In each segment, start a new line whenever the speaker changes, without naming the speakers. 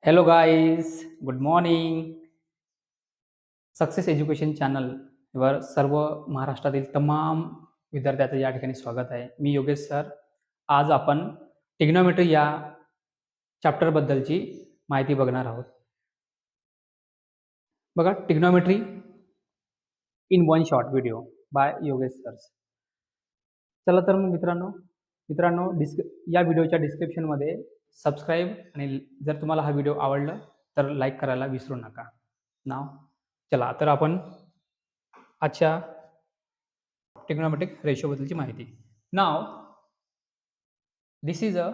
Hello guys, good morning. Success education चॅनलवर सर्व महाराष्ट्रातील तमाम विद्यार्थ्यांचं या ठिकाणी स्वागत आहे. मी योगेश सर. आज आपण टिग्नोमेट्री या चॅप्टरबद्दलची माहिती बघणार आहोत. बघा, trigonometry in one short video by Yogesh sir. चला तर मग मित्रांनो मित्रांनो या व्हिडिओच्या डिस्क्रिप्शनमध्ये सबस्क्राईब आणि जर तुम्हाला हा व्हिडिओ आवडला तर लाईक करायला विसरू नका. नाव चला तर आपण आजच्या ट्रिग्नोमेट्रिक रेशो बद्दलची माहिती. नाव this is a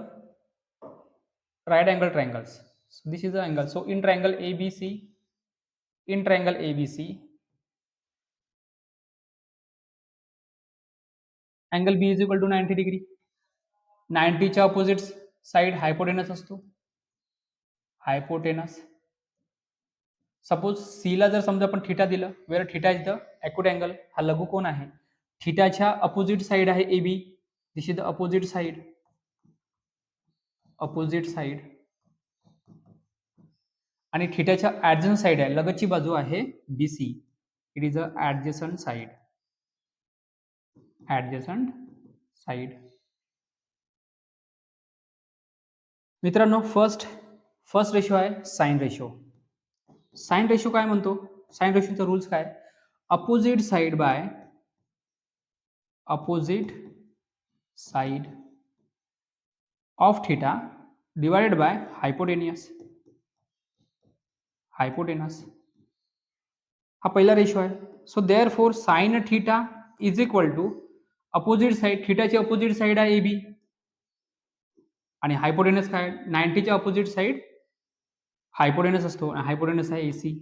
right angle triangles. So this is the angle. So in triangle ABC, angle B is equal to 90 degree. 90 च्या opposite side hypotenuse असतो. Hypotenuse. सपोज C ला जर समजा आपण थीटा दिलं, where theta is the acute angle, हा लघुकोन आहे. थीटाच्या opposite side आहे AB. This is the opposite side. आणि थीटाच्या ऍडजसंट साइड आहे, लगतची बाजू आहे BC. It is a adjacent side. मित्रांनो, फर्स्ट रेशो आहे साइन रेशो. साइन रेशो काय म्हणतो? साइन रेशोचा रूल्स काय? Opposite side of theta divided by hypotenuse. हा पहिला रेशो आहे. So therefore sine theta is equal to opposite side, थीटाची अपोजिट साइड आहे AB आणि हायपोटेनस काय? 90 च्या अपोजिट साइड हायपोटेनस असतो आणि हायपोटेनस आहे AC.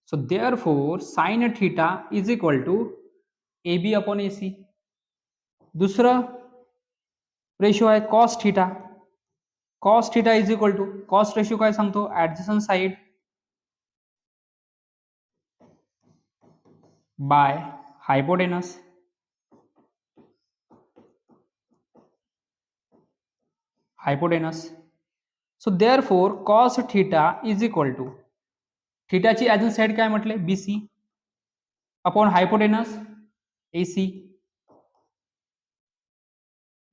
So therefore sine theta is equal to AB upon AC. दुसरा रेशो आहे cos theta. Cos theta is equal to, cos ratio काय सांगतो? Adjacent side by hypotenuse. So therefore cos theta is equal to, थीटाची adjacent side काय म्हटले? BC upon hypotenuse AC.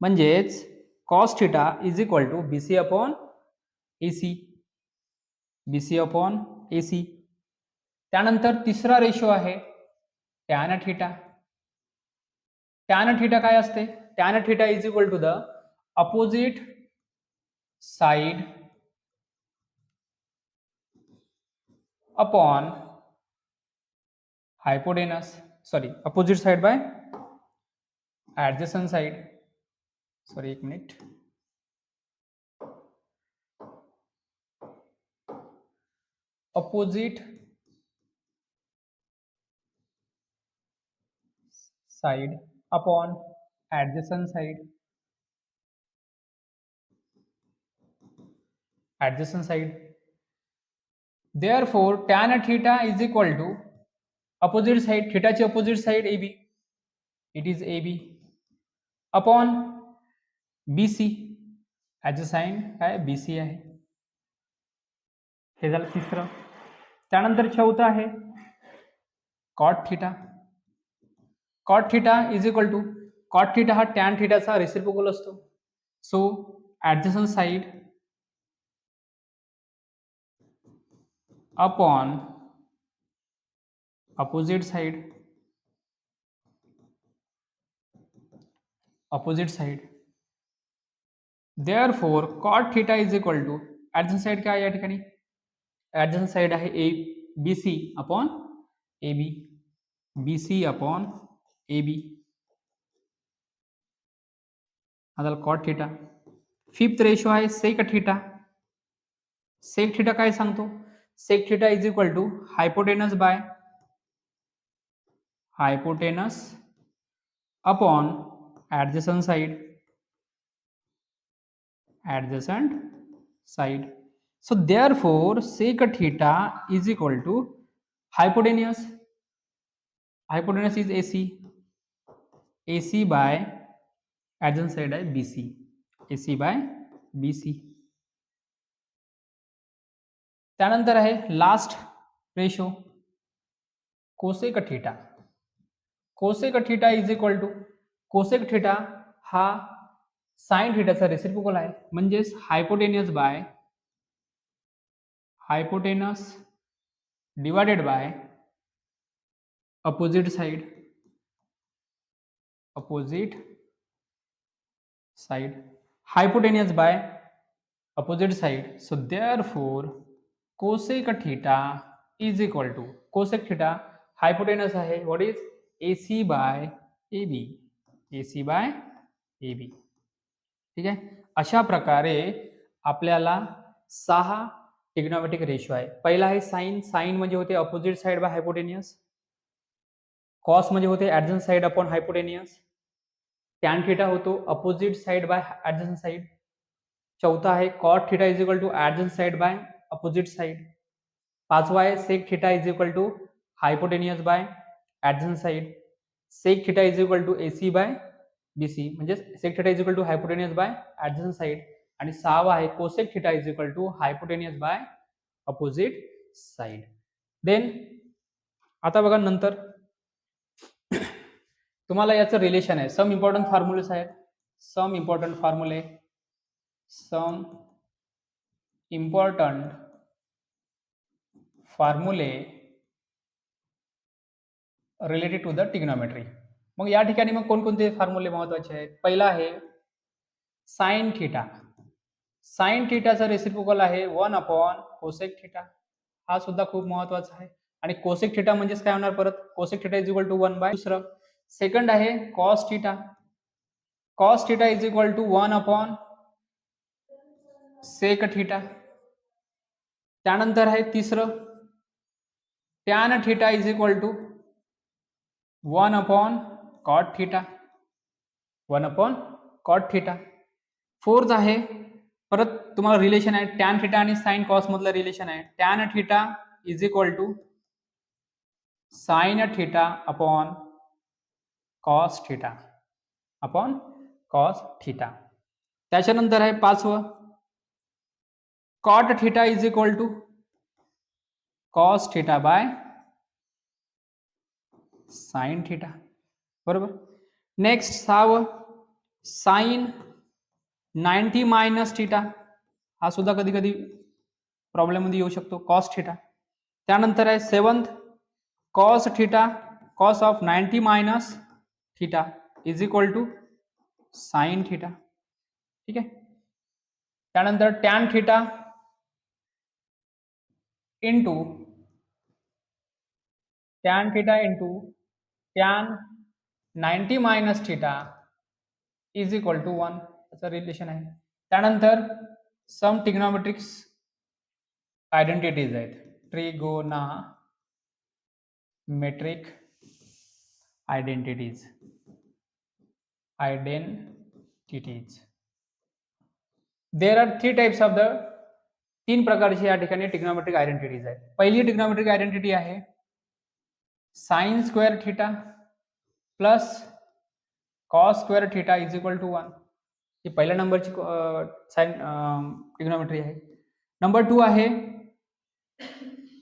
म्हणजेच cos theta is equal to BC upon AC. त्यानंतर तिसरा ratio आहे tan theta. Tan theta काय असते? Tan theta is equal to the opposite side upon hypotenuse, sorry opposite side by adjacent side. Sorry, एक minute. Opposite side upon adjacent side. Therefore tan theta is equal to opposite side, थीटाची opposite side AB, it is AB upon BC. adjacent काय? BC आहे. हे झालं तिसरं. त्यानंतर चौथा आहे cot theta. cot theta is equal to, cot theta हा tan थीटाचा रेसिप्रोकल असतो. So adjacent side upon opposite side. Therefore cot theta is equal to, adjacent side काय या ठिकाणी? adjacent side आहे BC upon AB. हा झाला cot theta. फिफ्थ रेशो आहे sec theta. sec theta काय सांगतो? sec theta is equal to hypotenuse by upon adjacent side. So therefore sec theta is equal to hypotenuse is AC by adjacent side है BC. AC by BC. त्यानंतर आहे last ratio cosec theta. Cosec theta is equal to, cosec theta हा sine थीटाचा reciprocal आहे, म्हणजेच hypotenuse by hypotenuse divided by opposite side, opposite side, hypotenuse by opposite side. So therefore cosec theta is equal to, cosec theta hypotenuse आहे, what is AC by AB, AC by AB. ठीक आहे. अशा प्रकारे आपल्याला 6 trigonometric ratio आहे. पहिला आहे sign, sine म्हणजे होते opposite side by hypotenuse, cos म्हणजे होते adjacent side upon hypotenuse, tan theta होतो opposite side by adjacent side, चौथा आहे cot theta is equal to adjacent side by opposite side, पाचवा आहे sec theta is equal to hypotenuse by adjacent side, sec theta is equal to AC by BC, म्हणजे sec theta is equal to hypotenuse by adjacent side, आणि सहावा आहे cosec theta is equal to hypotenuse by opposite side. Then आता बघा नंतर तुम्हाला याचं relation आहे, सम इम्पॉर्टंट फॉर्म्युलेस आहेत, some important formulae, some important formulae related to the trigonometry. मग या ठिकाणी मग कोणकोणते फॉर्म्युले महत्वाचे आहेत? पहिला आहे साइन थीटा. साइन थीटाचा रेसिप्रोकल आहे 1 अपॉन कोसेक थीटा, हा सुद्धा खूप महत्वाचा आहे. आणि कोसेक थीटा म्हणजेच काय होणार परत, cosec theta is equal to 1 by. दुसरं सेकंड आहे cos theta, cos theta is equal to 1 upon sec theta. त्यानंतर आहे तिसरं tan theta is equal to 1 upon cot theta, 1 upon cot theta. Fourth आहे परत तुम्हाला रिलेशन आहे टॅन थीटा आणि साइन कॉस मधलं रिलेशन आहे, tan theta is equal to sine theta upon cos theta, upon cos theta. त्याच्यानंतर आहे पाचवं cot theta is equal to cos theta by sine theta, बरोबर. नेक्स्ट सहावं साइन 90 मायनस थीटा, हा सुद्धा कधी कधी प्रॉब्लेम मध्ये येऊ शकतो, कॉस थीटा. त्यानंतर आहे seventh cos theta, cos of 90 minus theta is equal to sine theta. ठीक आहे. त्यानंतर tan theta into tan theta into tan 90 minus theta is equal to 1, याचं रिलेशन आहे. त्यानंतर सम ट्रिग्नोमेट्रिक्स आयडेंटिटीज आहेत, trigonometric identities, there are 3 types of the, 3 प्रकारची या ठिकाणी ट्रिग्नोमेट्रिक आयडेंटिटीज आहेत. पहिली ट्रिग्नोमेट्रिक आयडेंटिटी आहे sine square theta plus cos square theta is equal to 1, ही पहिल्या नंबरची साइन ट्रिग्नोमेट्री आहे. नंबर 2 आहे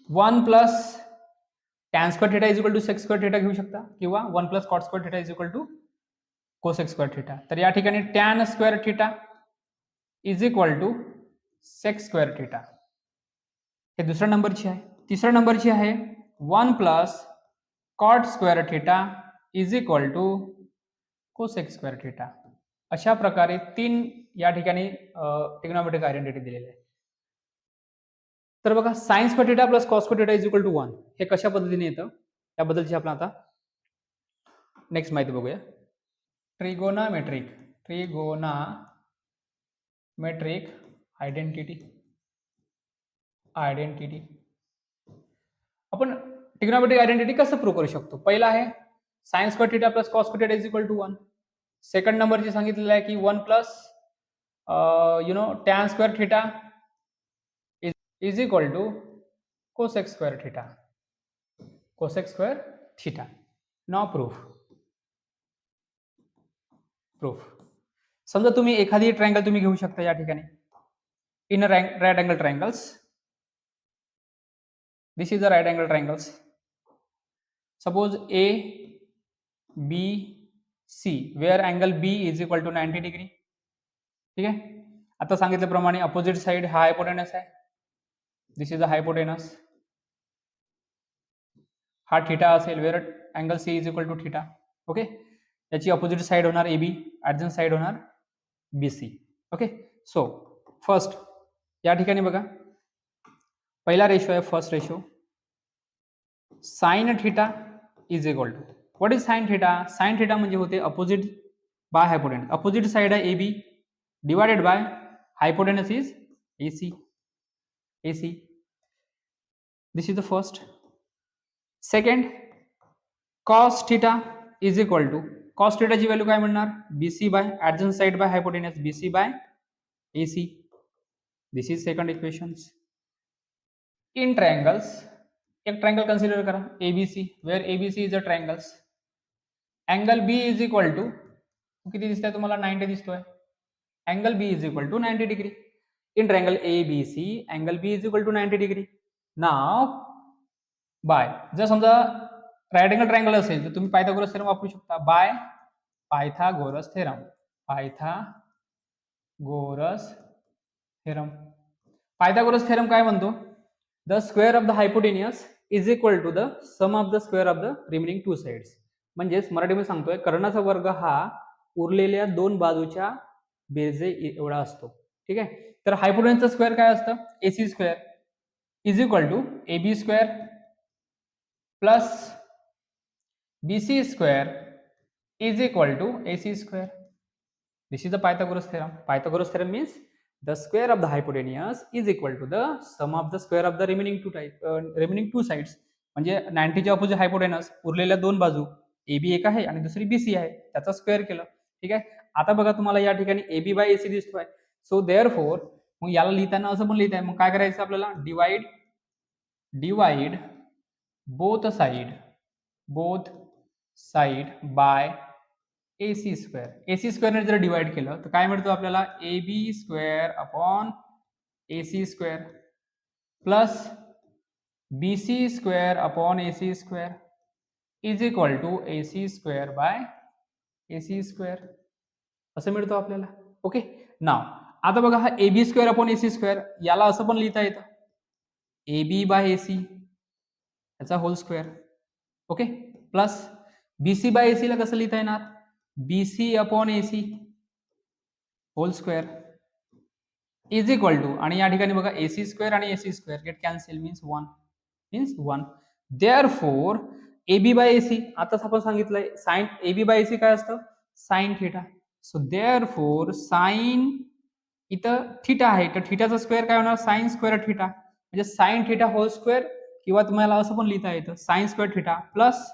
1 plus tan square theta is equal to sec square theta घेऊ शकता, किंवा 1 plus cot square theta is equal to cosec square theta. तर या ठिकाणी tan square theta is equal to sec square theta, हे दुसऱ्या नंबरची आहे. तिसऱ्या नंबरची आहे 1 plus cot square theta is equal to cosec square theta. अशा प्रकारे 3 या ठिकाणी ट्रिग्नोमेट्रिक आयडेंटिटी दिलेली आहे. तर बघा sine square theta plus cos square theta is equal to 1 हे कशा पद्धतीने येतं त्याबद्दलची आपण आता नेक्स्ट माहिती बघूया. ट्रिगोनामेट्रिक आयडेंटिटी आपण ट्रिग्नोमेट्रिक आयडेंटिटी कसं प्रूव्ह करू शकतो? पहिला आहे sine square theta plus cos square theta is equal to 1. Second नंबरची सांगितलेलं आहे की 1 plus tan square theta is equal to cosec square theta. Now proof. समजा तुम्ही एखादी ट्रायंगल तुम्ही घेऊ शकता या ठिकाणी, inner right angle triangles, This is the right angle triangles. Suppose A, B, C, where angle B is equal to 90 degree. ठीक आहे. आता सांगितल्याप्रमाणे अपोजिट साइड हा हायपोटेनस आहे. This is the hypotenuse. हा थीटा असेल, where angle C is equal to theta. Okay. याची opposite side होणार ए बी, ॲडजंट साइड होणार B C. Okay. So first या ठिकाणी बघा, पहिला रेशो आहे first ratio, sine theta is equal to, what is sine theta? Sine theta म्हणजे होते opposite by hypotenuse. Opposite side आहे A B divided by hypotenuse is A C. A C, this is the first. Second, cos theta is equal to, cos थीटाची value काय म्हणणार? BC by adjacent side by hypotenuse, BC by AC. This is second equation. In triangles, एक triangle consider करा ABC, where ABC is a triangles. Angle B is equal to किती दिसतंय तुम्हाला? 90 दिसतोय. Angle B is equal to 90 degree. In triangle ABC angle B is equal to 90 degree. Now by, जर समजा right angle triangle असेल तर तुम्ही Pythagoras theorem वापरू शकता. By Pythagoras theorem. Pythagoras theorem. Pythagoras theorem काय म्हणतो? The square of the hypotenuse is equal to the sum of the square of the remaining two sides. म्हणजेच मराठीमध्ये सांगतोय, कर्णाचा वर्ग हा उरलेल्या दोन बाजूच्या बेरजे एवढा असतो. ठीक आहे. तर हायपोटेनसचा स्क्वेअर काय असतं? AC square is equal to A B square plus BC square is equal to AC square. This is the Pythagoras theorem. Pythagoras theorem means the square of the hypotenuse is equal to the sum of the square of the remaining two sides. म्हणजे 90 च्या opposite hypotenuse, उरलेल्या दोन बाजू A B एक आहे आणि दुसरी B C आहे, त्याचा स्क्वेअर केलं. ठीक आहे. आता बघा तुम्हाला या ठिकाणी ए बी बाय एसी दिसतोय. सो देअरफॉर मग याला लिहिताना असं पण लिहिता आहे. मग काय करायचं आपल्याला? Divide both side by AC square. AC स्क्वेअरने जर डिवाइड केलं तर काय मिळतो आपल्याला? A B square upon AC square plus B C square upon AC square is equal to AC square by AC square असं मिळतो आपल्याला. ओके. नाव आता बघा, हा A B square upon AC square याला असं पण लिहिता येतं, ए बी बाय एसी याचा whole square. Okay. Plus BC by AC ला कसं लिहिता येणार? BC upon AC whole square is equal to, आणि या ठिकाणी बघा एसी स्क्वेअर आणि AC square get cancel, means 1. Therefore A B by AC, आताच आपण सांगितलंय sine A B by AC काय असतं? Sine theta. So therefore sine, इथं थीटा आहे तर थीटाचा स्क्वेअर काय होणार? Sine square theta. म्हणजे साइन थीटा होल स्क्वेअर, किंवा तुम्हाला असं पण लिहिता येतं sine square theta plus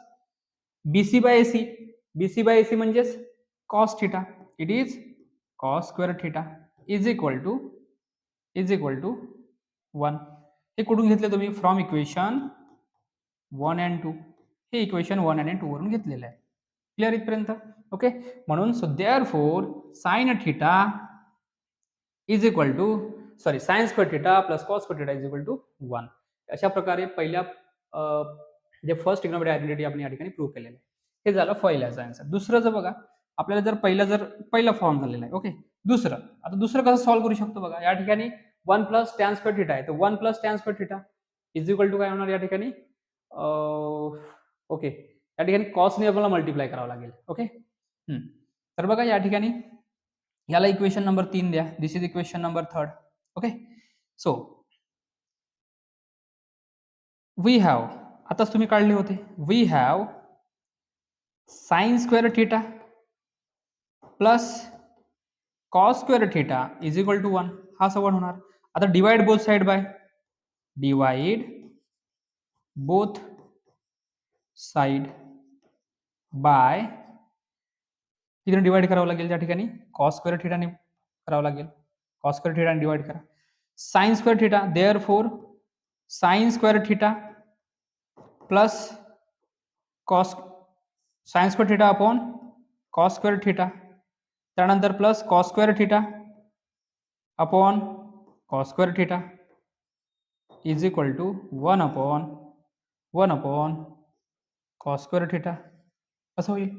BC by AC. BC by AC म्हणजेच cos theta. It is cos square theta is equal to 1. हे कुठून घेतले तुम्ही? From equation 1 and 2. हे इक्वेशन 1 and 2 वरून घेतलेलं आहे. क्लिअर इथपर्यंत? ओके. म्हणून so therefore sine theta is equal to sine square theta plus cos square theta is equal to 1. अशा प्रकारे पहिल्या जे फर्स्ट ट्रिग्नोमेट्री आयडेंटिटी आपण या ठिकाणी प्रूव्ह केलेलं आहे. हे झालं पहिल्याचं आन्सर. दुसरं जर बघा, आपल्याला जर पहिला फॉर्म झालेला आहे. ओके. दुसरं कसं सॉल्व्ह करू शकतो बघा. या ठिकाणी 1 प्लस टॅन स्क्वेअर थीटा आहे, तर 1 plus tan square theta is equal to काय होणार या ठिकाणी? ओके, या ठिकाणी कॉसने आपल्याला मल्टिप्लाय करावं लागेल. ओके. तर बघा या ठिकाणी याला इक्वेशन नंबर 3 द्या. This is equation number 3. Okay. So we have, आताच तुम्ही काढले होते, we have sine square theta plus cos square theta is equal to 1. हा असं 1 होणार. आता डिवाइड बोथ साइड बाय इथे डिवाइड करावं लागेल. त्या ठिकाणी कॉस स्क्वेअर थीटाने करावं लागेल. कॉस स्क्वेअर थीटाने डिवाइड करा. Sine square theta, therefore sine square theta plus cos sine square theta upon cos square theta, त्यानंतर plus cos square theta upon cos square theta is equal to 1/1 cos square theta असं होईल.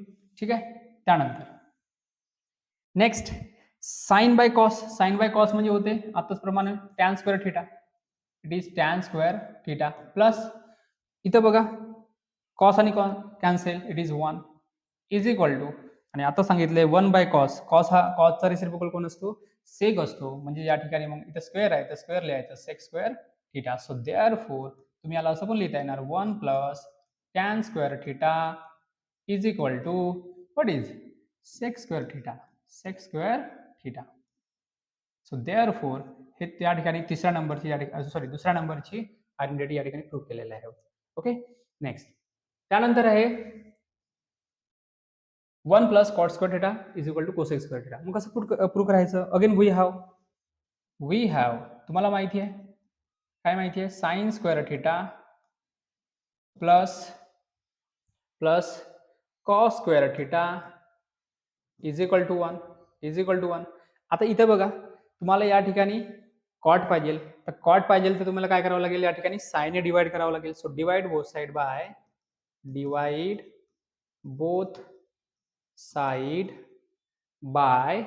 ठीक आहे. त्यानंतर next sign by cos म्हणजे होते आताच प्रमाणे tan square theta. It is tan square theta plus इथं बघा कॉस आणि cos cancel, it is 1 is equal to आणि आता सांगितलंय 1/cos. कॉस हा कॉसचा रेसिप्रोकल कोण असतो? सेक असतो. म्हणजे या ठिकाणी मग इथं स्क्वेअर आहे तर स्क्वेअर लिहायचं sec square theta. So therefore तुम्ही याला असं पण लिहिता येणार 1 plus tan square theta is equal to what is sec square theta. Sec square theta. So therefore हे त्या ठिकाणी तिसऱ्या नंबरची दुसऱ्या नंबरची आयडेंटिटी या ठिकाणी प्रूव्ह केलेलं आहे. ओके. नेक्स्ट त्यानंतर आहे 1 plus cot square theta is equal to cosec square theta. मग कसं प्रूव्ह करायचं? अगेन वी हॅव तुम्हाला माहिती आहे काय माहिती आहे? Sine square theta plus cos square theta is equal to 1 आता इथे बघा तुम्हाला या ठिकाणी कॉट पाहिजे तर तुम्हाला काय करावं लागेल? या ठिकाणी साइन डिवाइड करावं लागेल. So divide both side bye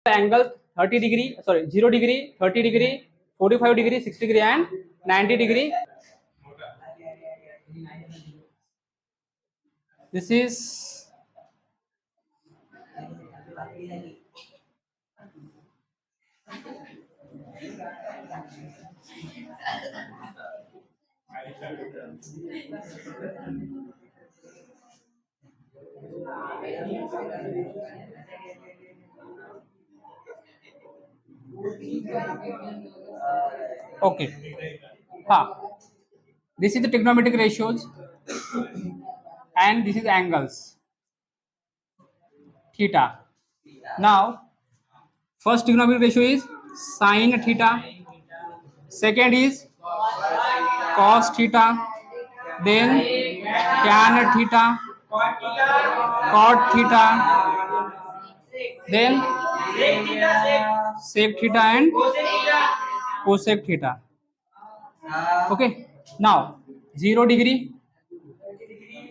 angle 30 degree, 0 degree, 30 degree, 45 degree, 60 degree and 90 degree. This is okay. This is the trigonometric ratios and this is angles theta. Now first trigonometric ratio is sin theta, second is cos theta, then tan theta, cot theta, then sec theta and cosec theta. Okay. Now 0 degree,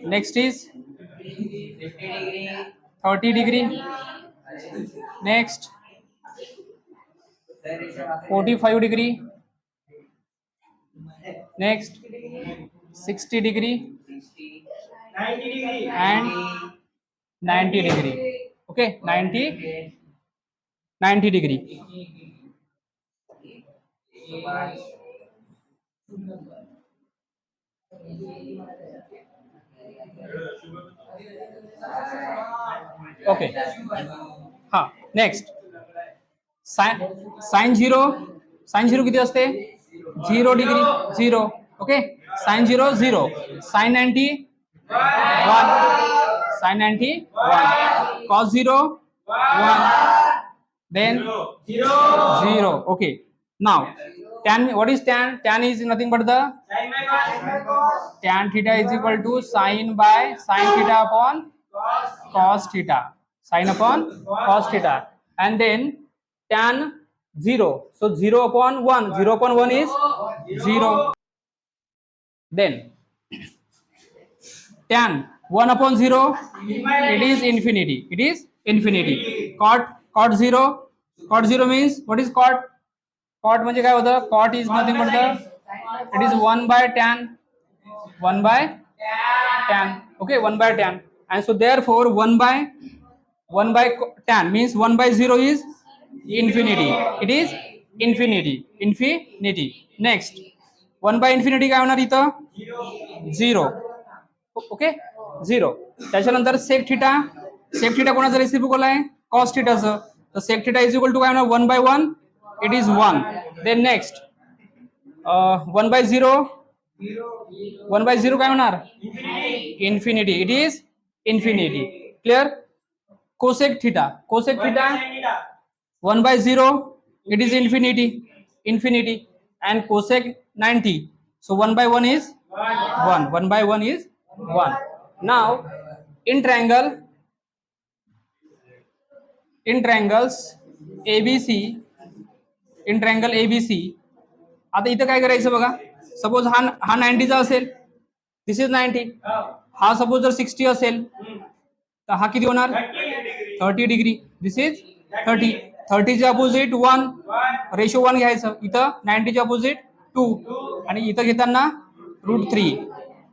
next is 30 degree, next 45 degree, next 60 degree and 90 degree. Okay, 90 degree. Okay. Next sin 0 किती असते? 0 degree 0. Okay, sin 0 0, sin 90 1, sin 90 1, cos 0 1, then 0. Okay. Now tan, what is tan? Tan is nothing but the tan theta is equal to sin theta upon cos theta, sin upon cos theta, and then tan 0. So 0 upon 1, 0 upon 1 is 0. Then tan 1 upon 0, it is infinity. It is infinity. Cot 0. Cot 0 means what is cot? Cot म्हणजे काय होतं? Cot is nothing but the, it is 1 by tan. 1 by tan. Okay, 1 by tan. And so therefore 1 by tan means 1 by 0 is infinity. It is infinity. Next 1 by infinity काय होणार इथं? 0. Okay, 0. त्याच्यानंतर sec theta कोणाचं reciprocal आहे? Cos थिटाचं. तर sec theta is equal to काय होणार? 1/1, it is 1. Then next 1 by 0, 1 by 0 काय होणार? Infinity. It is infinity. Clear? Cosec theta 1 by 0, it is infinity, and cosec 90, so 1 by 1 is 1. 1 by 1 is 1. Now in triangles ABC, in triangle ABC, आता इथं काय करायचं बघा. Suppose हा 90 चा असेल, दिस इज 90. हा सपोज जर 60 असेल तर हा किती होणार? 30 डिग्री. This is 30. 30 चे अपोजिट 1, रेशो 1 घ्यायचं. इथं 90 चे अपोजिट 2, आणि इथं घेताना √3.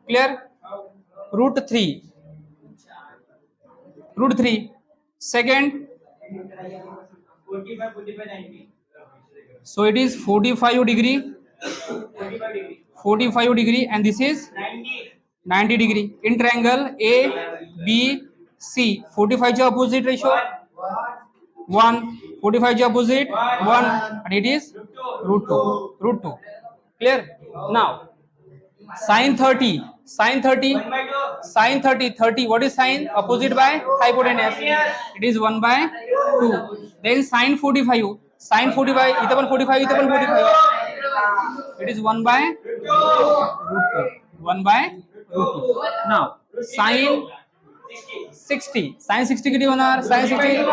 Clear? √3. Second, so it is 45 degree, and this is 90 degree. In triangle ABC, 45 चे opposite ratio 1, 45 चे opposite 1, and it is √2. Clear? Now sin 30, 30. What is sin? Opposite by hypotenuse. It is 1 by 2. Then sin 45, इथं पण 45, इथं पण 45. It is 1 by √2. 1 by √2. Now sin 60, किती होणार? sin 60,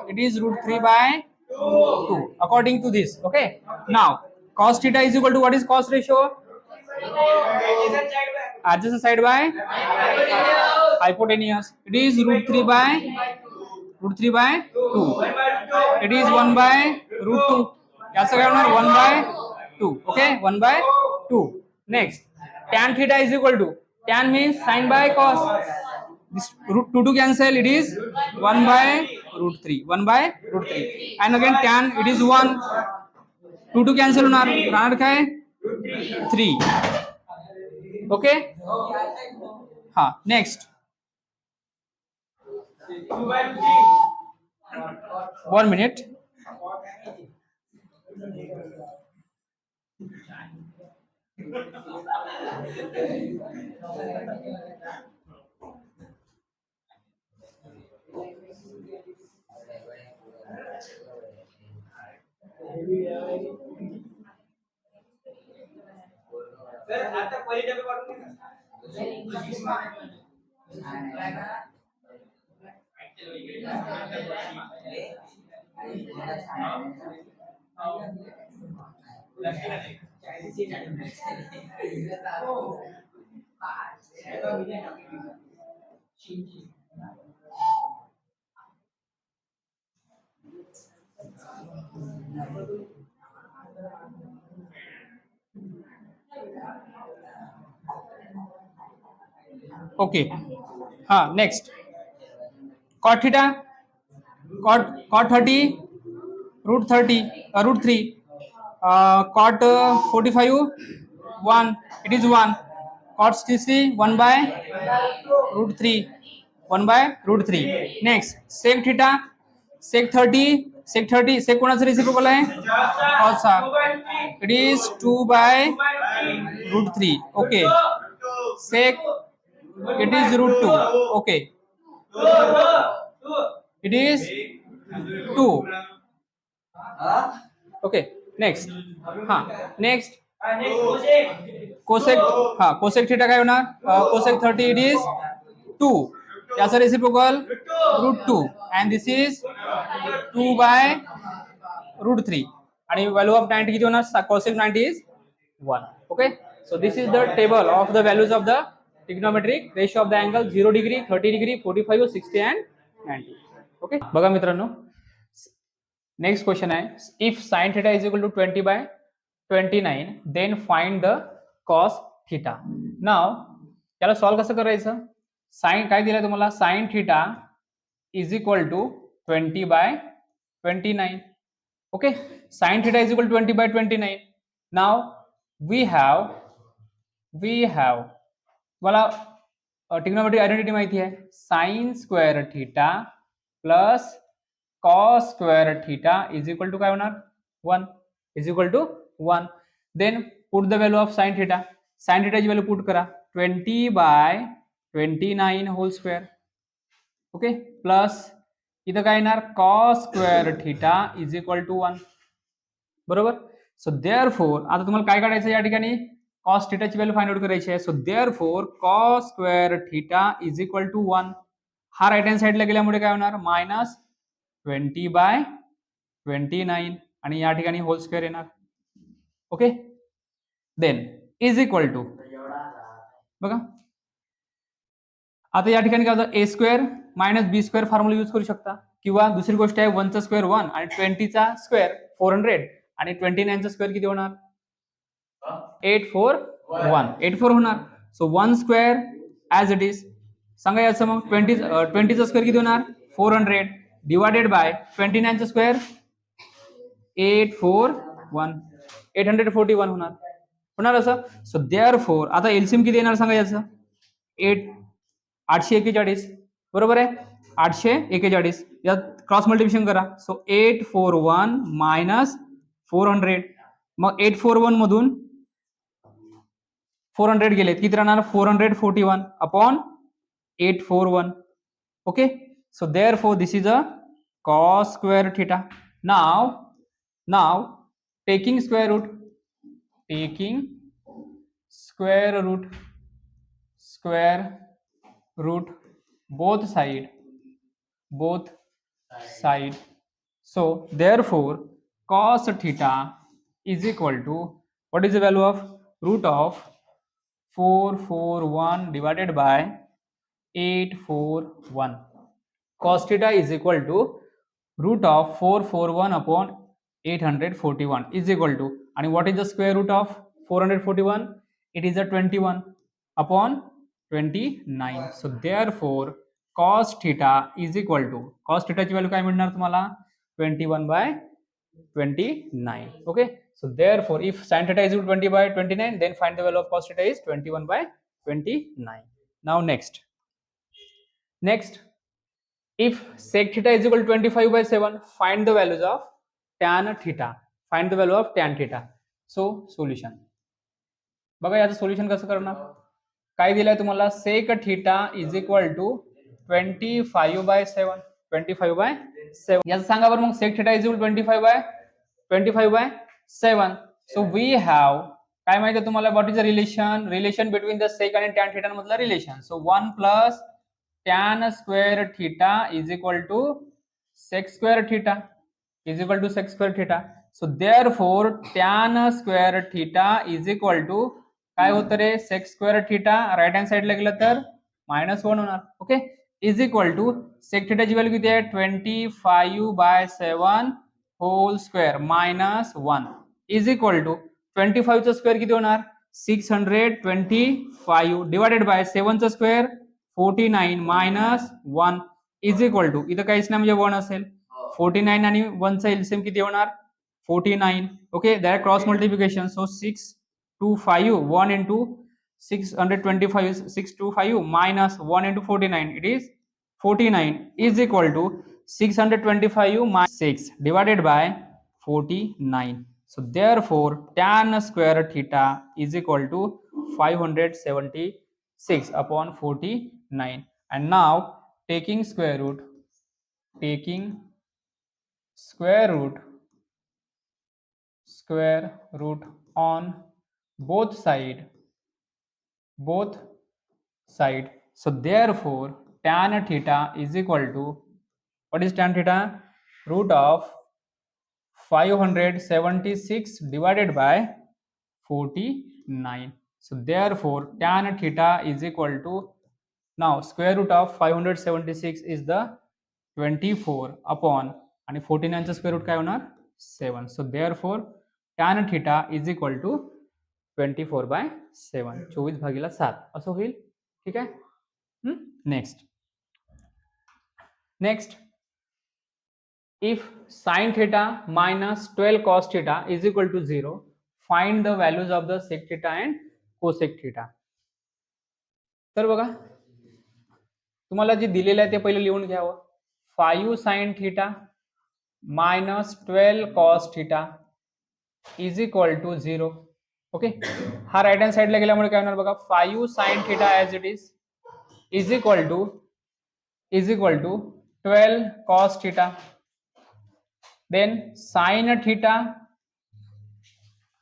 it is √3 by 2 according to this. Okay. Now cos theta is equal to, what is cos ratio? Adjacent side by hypotenuse. It is √3 by 2. It is 1 by √2. याचं काय होणार? 1 by 2. Okay, 1 by 2. Next, tan theta is equal to, tan means sin by cos. This √2 to cancel, it is 1 by √3. 1 by √3. And again tan, it is 1. 2 to cancel होणार काय? 3. Okay. हाँ, next. 1 minute.
Sir आता पहिले डबे वाढून घे
okay. हाँ, next cot theta, cot 30, √3, cot 45 1, it is 1. cot 60 1 by √3, 1 by √3. Next sec theta, sec 30, sec कोणाचं रेसिप्रोकल आहे? cos. It is 2 by √3. Okay. Sec, it is √2. Okay. It is 2. Okay. Next. हाँ, next cosec. हाँ, cosec theta काय होणार? cosec 30, it is 2. याचा reciprocal √2, and this is 2 by √3. आणि value of 90 किती होणार? cosec 90 is 1. Okay. So this is the table of the values of the trigonometric ratio of the angle 0 degree, 30 degree, 45, 60 and 90. Okay. बघा मित्रांनो, next question आहे, if sin theta is equal to 20 by 29, then find the cos theta. Now याला solve कसं करायचं? Sign काय दिलं तुम्हाला? sin theta is equal to 20 by 29. Okay. sin theta is equal to 20 by 29. Now we have मला trigonometric identity माहिती आहे, sin square theta plus cos square theta is equal to काय होणार? 1. Is equal to 1. Then put the value of sin theta. Sine थिटाची value put करा 20/29 whole square. Okay plus इथं काय येणार cos square theta is equal to 1. बरोबर. So therefore आता तुम्हाला काय काढायचं या ठिकाणी कॉस थिटाची व्हॅल्यू फाइंड आउट करायची आहे. So therefore cos square theta is equal to 1. हा राईट हँड साइडला गेल्यामुळे काय होणार -20/29 आणि या ठिकाणी होल स्क्वेअर येणार. Okay then is equal to बघा आता या ठिकाणी काय होतं A square minus B square formula use करू शकता किंवा दुसरी गोष्ट आहे 1चा स्क्वेअर 1 आणि 20चा स्क्वेअर 400 आणि 29चा स्क्वेअर किती होणार 841 होणार. So 1 square as it is सांगा याचं मग 20चा स्क्वेअर किती होणार 400 डिवायडेड बाय 29चा स्क्वेअर 841 होणार असं. सो देअरफॉर आता एलसीएम किती येणार सांगा याचं 841 बरोबर आहे 841 यात क्रॉस मल्टिप्लिकेशन करा. सो 841 मायनस 400 मग 841 मधून 400 गेले किती राहणार 441 upon 841. Okay so therefore this is a cos square theta. Now taking square root both side. So therefore cos theta is equal to what is the value of root of 441 divided by 841. Cos theta is equal to root of 441 upon 841 is equal to and what is the square root of 441? It is a 21 upon 29. So therefore cos theta is equal to cos theta ची value काय मिळणार तुम्हाला 21/29. Okay so therefore if sin theta is equal to 20/29 then find the value of cos theta is 21/29. Now next if sec theta is equal to 25/7 find the values of tan theta. Find the value of tan theta. So solution बघा याचं solution कसं करणार काय दिलंय तुम्हाला sec theta is equal to 25/7 याचं सांगा बरं मग sec theta is equal to 25/7. So we have काय माहिती आहे तुम्हाला what is the relation between the sec आणि tan theta मधला relation. So 1 plus tan square theta is equal to sec square theta. So therefore tan square theta is equal to काय होतं रे sec square theta right hand साइडला गेलं तर -1 होणार. Okay is equal to sec theta ची value किती आहे 25/7 whole square -1 is equal to 25 चा स्क्वेअर किती होणार 625 डिवायडेड बाय 7 चा स्क्वेअर 49 -1 इज इक्वल टू इथं काहीच नाही म्हणजे 1 असेल 49 आणि 1 चा एलसीएम किती होणार 49. Okay direct cross multiplication. So 625 1 into 625 625 minus 1 into 49 it is 49 is equal to 625 minus 6 divided by 49. So therefore tan square theta is equal to 576 upon 49. And now taking square root on both side. So therefore tan theta is equal to what is tan theta root of 576 divided by 49. So therefore tan theta is equal to now square root of 576 is the 24 upon आणि 49 चा square route काय होणार 7. So therefore tan theta is equal to 24/7 24/7 असं होईल. ठीक आहे. Next if sin theta minus 12 cos theta is equal to 0 find the values of the sec theta and cosec theta. तर बघा तुम्हाला जे दिलेलं आहे ते पहिले लिहून घ्यावं 5 sin theta minus 12 cos theta is equal to 0. Okay, हा राईट हँड साईडला गेल्यामुळे काय होणार बघा, 5 sine theta as it is equal to 12 cos theta. Then sine theta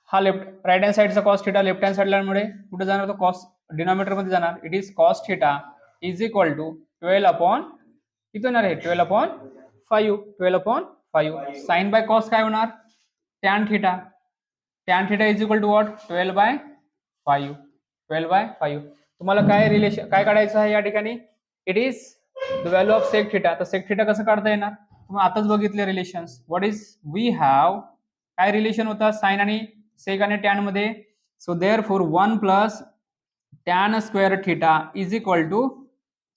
हा लेफ्ट राईट हँड साईडचा कॉस थिटा लेफ्ट हँड साईडला कुठे जाणार, तो कॉस डिनॉमिनेटर मध्ये जाणार. It is cos theta is equal to 12 upon किती होणार आहे, 12 upon 5. 12 upon 5. Sine by cos काय होणार, tan theta. Tan theta is equal to what, 12 by 5. 12 by 5. तुम्हाला काय रिलेशन काय काढायचं आहे या ठिकाणी, it is the value of sec theta. तर सेक थिटा कसं काढता येणार, तुम्ही आताच बघितले relations. What is we have, काय रिलेशन होता साइन आणि सेक आणि टॅन मध्ये. So therefore 1 plus tan square theta is equal to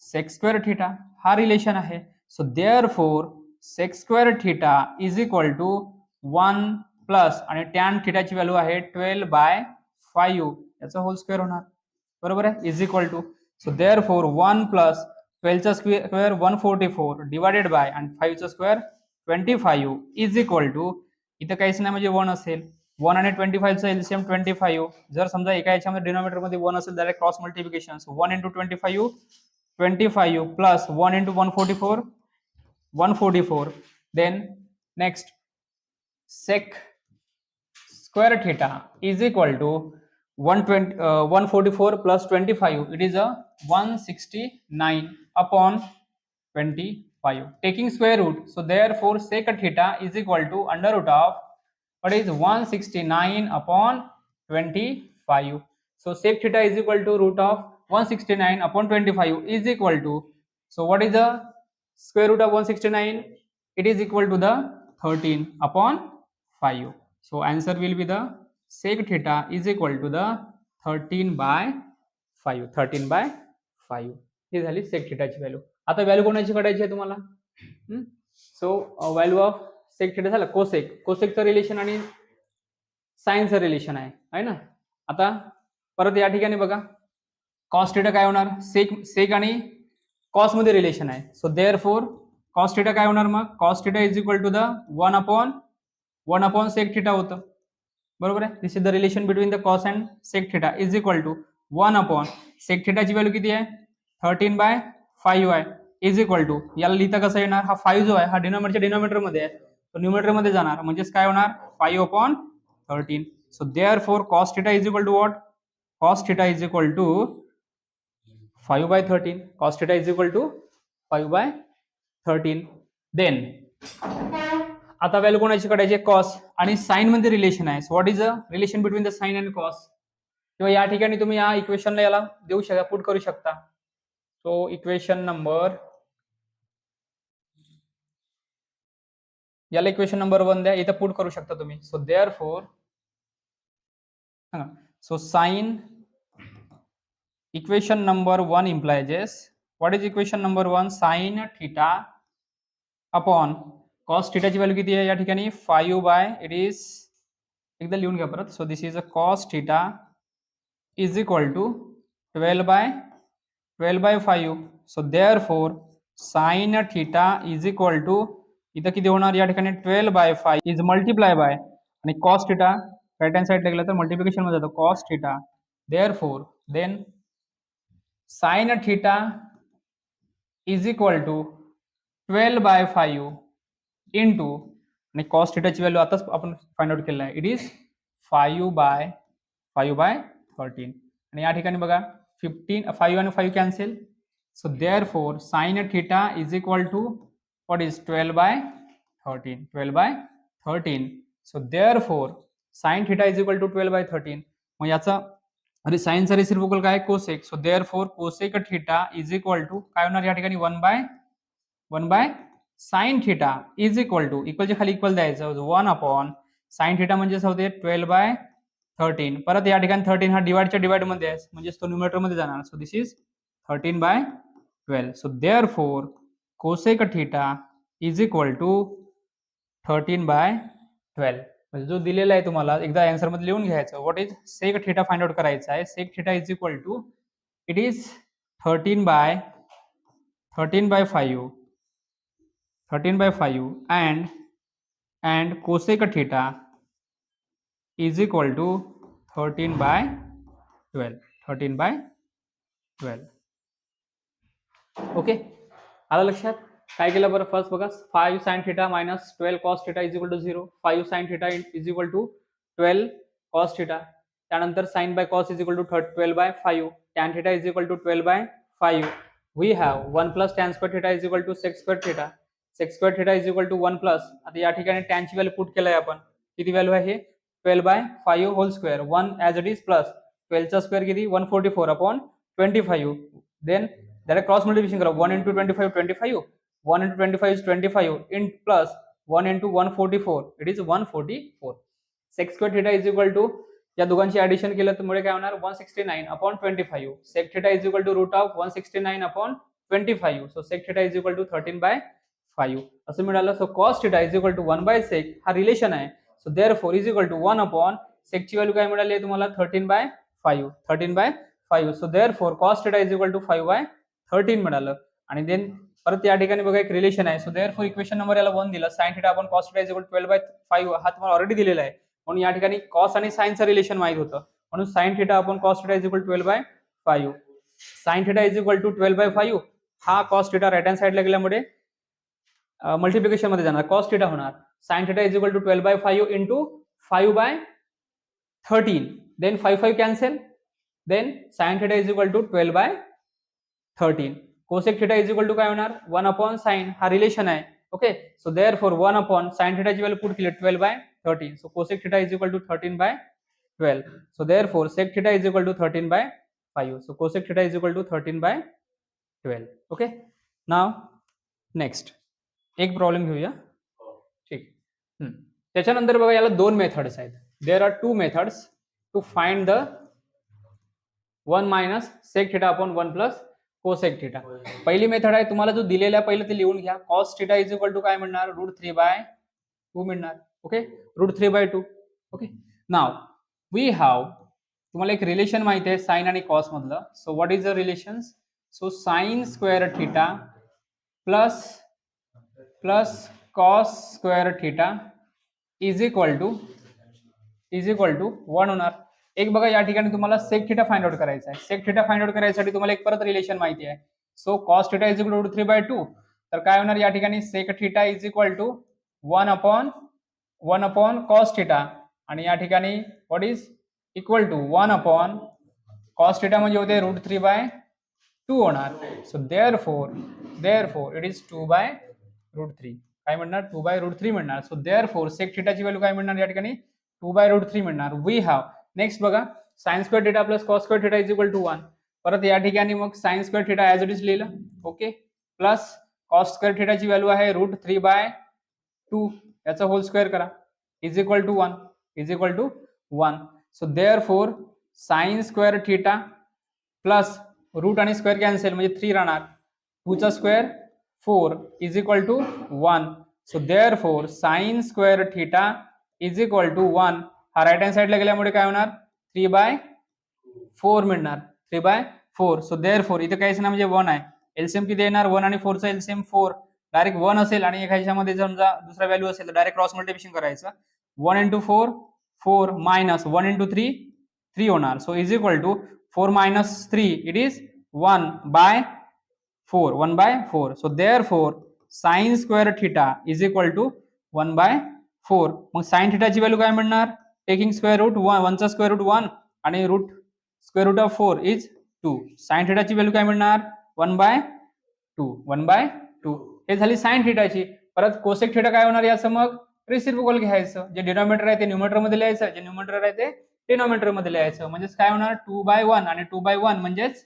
sec square theta, हा रिलेशन आहे. So therefore sec square theta is equal to 1 plus आणि tan थिटाची value आहे 12 by 5 याचा होल स्क्वेअर होणार, बरोबर आहे, is equal to. So therefore 1 plus 12 चा square 144 divided by आणि 5 चा स्क्वेअर 25 इज इक्वल टू, इथं काहीच नाही म्हणजे 1 असेल. 1 आणि 25 चा एलसीएम 25. जर समजा एका याच्यामध्ये डिनॉमिनेटर मध्ये 1 असेल, direct cross multiplication. So 1 into 25 25 plus 1 into 144 144. Then next sec square theta is equal to 144 plus 25, it is a 169 upon 25 taking square root. So therefore sec theta is equal to under root of what is 169 upon 25. So sec theta is equal to root of 169 upon 25 is equal to, so what is the square root of 169, it is equal to the 13 upon 5. So answer will be the sec theta is equal to the 13 by 5. 13 by 5 ही झाली सेक थिटाची value. आता value कोणाची काढायची आहे तुम्हाला, so value of sec theta झालं cosec. कोसेकचं relation आणि साइनचं रिलेशन आहे ना. आता परत या ठिकाणी बघा, कॉस थिटा काय होणार, सेक आणि कॉस मध्ये रिलेशन आहे. सो देअरफॉर कॉस थिटा काय होणार, मग cos theta is equal to the 1 upon sec theta होतं, बरोबर आहे. This is the relation between the cos and sec theta is equal to 1 upon sec थिटाची व्हॅल्यू किती आहे, 13 बाय 5 आहे, इज इक्वल टू, याला लिहिता कसं येणार, हा 5 जो आहे हा डिनॉमिनेटर मध्ये आहे, तो न्यूमरेटर मध्ये जाणार, म्हणजेच काय होणार 5 upon 13. So therefore cos theta is equal to what, cos theta is equal to 5 by 13. Cos theta is equal to 5 by 13. Then आता व्हॅल्यू कोणाची काढायची, कॉस आणि साइन मध्ये रिलेशन आहे. So what is the relation between the sine and cos, किंवा या ठिकाणी तुम्ही या इक्वेशनला याला देऊ शकता, पुट करू शकता. सो इक्वेशन नंबर, याला इक्वेशन नंबर 1 द्या, इथं पुट करू शकता तुम्ही. So therefore so sine equation number 1 implies, what is equation number 1, sin theta upon cos theta ची व्हॅल्यू किती आहे या ठिकाणी 5 बाय, इट इज एकदा लिहून घ्या परत. So this is a cos theta is equal to 12 by 5. So therefore sin theta is equal to, इथं किती होणार या ठिकाणी 12 by 5 इज मल्टिप्लाय बाय आणि cos theta राईट हँड साइडला गेला तर मल्टिप्लिकेशन मध्ये जातो cos theta. Therefore then sin theta is equal to 12 by 5 into आणि cos theta ची व्हॅल्यू आताच आपण फाइंड आउट केलेला आहे, इट इज 5 by 13. आणि या ठिकाणी बघा 15 5 आणि 5 cancel. So therefore sin theta is equal to what is 12 by 13. 12 by 13. So therefore sin theta is equal to 12 by 13. मग याचा अरे साइनचा रेसिप्रोकल काय, cosec. So therefore cosec theta is equal to काय होणार या ठिकाणी 1 by sine theta is equal to, इक्वलच्या खाली इक्वल द्यायचं, 1 अपॉन साइन थिटा म्हणजे होते 12 by 13. परत या ठिकाणी 13 हा डिवाइडच्या डिवाइड मध्ये आहे, म्हणजे तो न्यूमरेटर मध्ये जाणार. So this is 13 by 12. So therefore cosec theta is equal to 13 by 12. म्हणजे जो दिलेला आहे तुम्हाला एकदा आन्सर मध्ये लिहून घ्यायचं. What is sec theta find out करायचा आहे. Sec theta is equal to, it is 13 by 5 and cosec theta is equal to 13/12. 13/12. Okay, आलं लक्षात? काय केलं बरं? फर्स्ट बघा, 5 sin theta minus 12 cos theta is equal to 0. 5 sin theta is equal to 12 cos theta. त्यानंतर sin by cos is equal to 12/5. Tan theta is equal to 12/5. We have 1 plus tan square theta is equal to sec square theta. Sec square theta is equal to 1 plus. आता या ठिकाणी tan ची value put केलंय आपण. किती value आहे? 12/5 whole square. 1 as it is plus 12 चा square किती? 144 upon 25. Then direct cross multiplication करा. 1 into 25 25. 1 into 25 is 25 in plus 1 into 144 it is 144. Sec square theta is equal to या दोघांची ऍडिशन केलं तर मुळे काय होणार? 169 upon 25. Sec theta is equal to root of 169 upon 25. So sec theta is equal to 13/5 असं मिळालं. So cos theta is equal to 1 by sec हा रिलेशन आहे. So therefore is equal to 1 upon sec ची value काय मिळाली आहे तुम्हाला? 13/5. 13/5. So therefore cos theta is equal to 5/13 मिळालं. आणि देन परत या ठिकाणी बघा एक रिलेशन आहे. सो देअरफॉर इक्वेशन नंबर याला 1 दिला. sin theta upon cos theta is equal to 12/5 हा तुम्हाला ऑलरेडी दिलेला आहे. म्हणून या ठिकाणी cos आणि sin चं रिलेशन माहित होतं. म्हणून sin theta upon cos theta is equal to 12/5. sin theta is equal to 12/5 हा cos थीटा राईट हँड साइडला गेल्यामुळे मल्टिप्लिकेशन मध्ये जाणार, cos थीटा होणार. sin theta is equal to 12/5 into 5/13. Then 5 cancel. Then sin theta is equal to 12/13. cosec theta is equal to काय होणार? 1 upon sin हा relation आहे. Okay, so therefore 1 upon sin थीटाची व्हॅल्यू पुट केली 12/13. So cosec theta is equal to 13/12. So therefore sec theta is equal to 13/5. So cosec theta is equal to 13/12. Okay, now next एक problem घेऊया. ठीक, त्याच्यानंतर बघा याला दोन मेथड्स आहेत. There are two methods to find the 1 minus sec theta upon 1 plus cosec theta. पहिली method आहे, तुम्हाला जो दिलेला आहे पहिलं ते लिहून घ्या. cos theta is equal to काय म्हणणार? √3/2 म्हणणार. Okay, √3/2. Okay, now we have, तुम्हाला एक रिलेशन माहिती आहे साइन आणि cos मधलं. So what is the relation? So sin square theta plus cos square theta is equal to 1 होणार. एक बघा या ठिकाणी तुम्हाला सेक थीटा फाइंड आउट करायचा आहे. सेक थीटा फाइंड आउट करायसाठी तुम्हाला एक परत रिलेशन माहिती आहे. So cos theta is equal to √3/2. तर काय होणार या ठिकाणी? Sec theta is equal to 1 upon cos theta आणि या ठिकाणी what is equal to 1 upon cos theta म्हणजे होते √3/2 होणार. So therefore it is 2/√3. काय म्हणणार? 2/√3 म्हणणार. सो देअरफॉर सेक थीटाची व्हॅल्यू काय म्हणणार या ठिकाणी? 2/√3 म्हणणार. वी हॅव नेक्स्ट बघा sin square theta plus cos square theta is equal to 1. परत या ठिकाणी मग sin square theta as it is लिहिलं. ओके, प्लस cos स्क्वेअर थीटाची व्हॅल्यू आहे √3/2 याचा होल स्क्वेअर करा is equal to 1. So therefore sin square theta plus root आणि स्क्वेअर कॅन्सल म्हणजे 3 राहणार. 2 चा square 4 is equal to 1. So therefore sin square theta is equal to 1 हा right hand साइडला गेल्यामुळे काय होणार? 3/4 मिळणार. 3/4. सो देअरफॉर इथे काहीच ना म्हणजे 1 आहे. एलसीएम किती येणार? 1 आणि 4 चा एलसीएम 4. डायरेक्ट 1 असेल आणि एका ह्याच्यामध्ये समजा दुसरा व्हॅल्यू असेल तर डायरेक्ट क्रॉस मल्टिप्लिकेशन करायचं. 1 into 4 4 मायनस 1 into 3 3 होणार. So is equal to 4 minus 3 it is 1/4. 1/4. So therefore sin square theta is equal to 1/4. मग sin थीटाची व्हॅल्यू काय म्हणणार? टेकिंग स्क्वेअर रूट 1 चा स्क्वेअर रूट 1 आणि root square root of 4 is 2. sin थीटाची value काय म्हणणार? 1/2. हे झाली sin थीटाची. परत कोसेक थीटा काय होणार याचं? मग रेसिप्रोकल घ्यायचं. जे डिनॉमिनेटर आहे ते न्यूमरेटर मध्ये लिहायचं, जे न्यूमरेटर आहे ते डिनॉमिनेटर मध्ये लिहायचं. म्हणजेच काय होणार? 2/1 आणि 2/1 म्हणजेच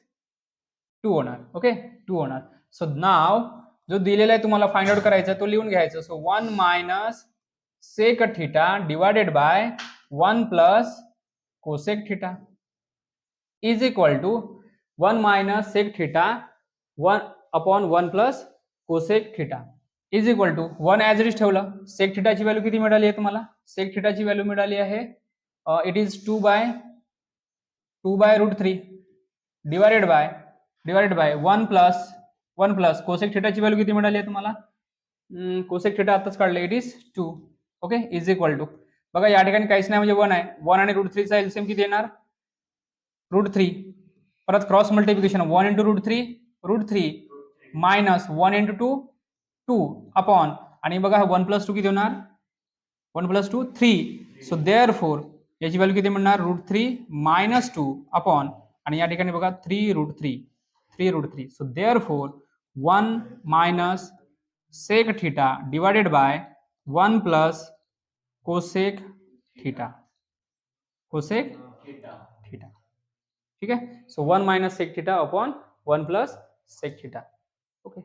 2 होणार. ओके, 2 होणार. सो नाव जो दिलेला आहे तुम्हाला फाइंड आउट करायचा तो लिहून घ्यायचा. So 1 minus sec theta divided by 1 plus cosec theta is equal to 1 minus sec theta 1 upon 1 plus cosec theta is equal to 1 as it is ठेवलं. सेक थीटाची व्हॅल्यू किती मिळाली आहे तुम्हाला? सेक थीटाची व्हॅल्यू मिळाली आहे it is 2/√3 divided by 1 plus cosec थीटाची व्हॅल्यू किती मिळाली आहे तुम्हाला? कोसेक थीटा आताच काढले. It is 2. Okay, is equal to बघा या ठिकाणी काहीच नाही म्हणजे 1 आहे. 1 आणि √3 चा एलसीएम किती येणार? √3. परत cross multiplication 1 into √3 √3 minus 1 into 2 2 upon आणि बघा 1 प्लस 2 किती होणार? 1 प्लस 2 3. सो देअरफॉर याची व्हॅल्यू किती म्हणणार? √3 मायनस 2 अपॉन आणि या ठिकाणी बघा 3 √3. So therefore 1 minus sec theta divided by 1 plus cosec theta. Cosec theta. ठीक आहे. So 1 minus sec theta upon 1 plus sec theta. Okay.